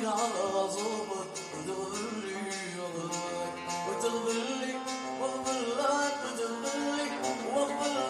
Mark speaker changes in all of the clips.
Speaker 1: مناطق على صوبك وتغفر لي وغفر وتغفر لي واغفر لك وتغفر لي واغفر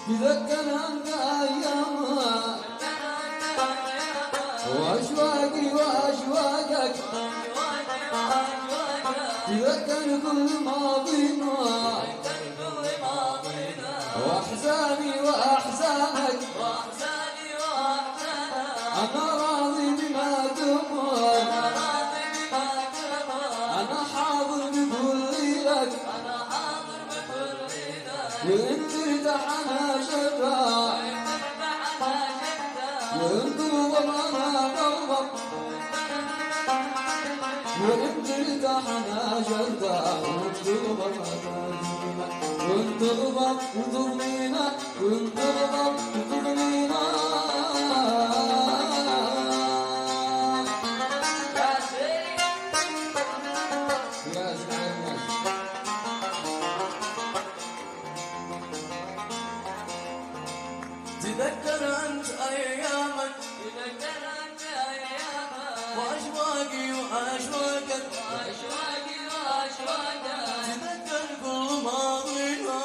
Speaker 2: تذكر أنت أيامها وأشواقي وأشواقك تذكر كل ماضينا وأحزاني وأحزانك أنا راضي بما تمر أنا حاضر بكل لك وإن ترتاح أنا شرا وإن تغضب أنا بغضب وإن ترتاح أنا شرا وإن تغضب وتغنينا وإن تغضب وتغنينا
Speaker 1: تذكر أنت أيامك وأشواقي وأشواقك تذكر كل ماضينا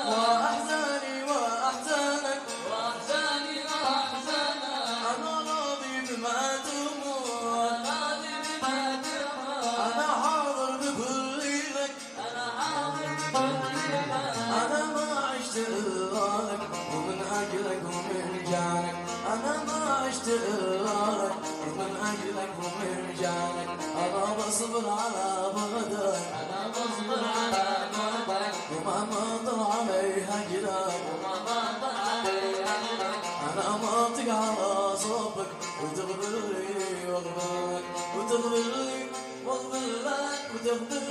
Speaker 1: وأحزاني وأحزانك أنا راضي بما تمر أنا حاضر بكل لك أنا ما عشت إلا لك ومن أجلك ومن جانك أنا ما عشت إلا لك ومن أجلك ومن جانك أنا بصبر على بغدك وما مطر علي هجرك أنا ما أطيق على صوبك وتغفر لي واغفر لك وتغفر لي واغفر لك وتغفر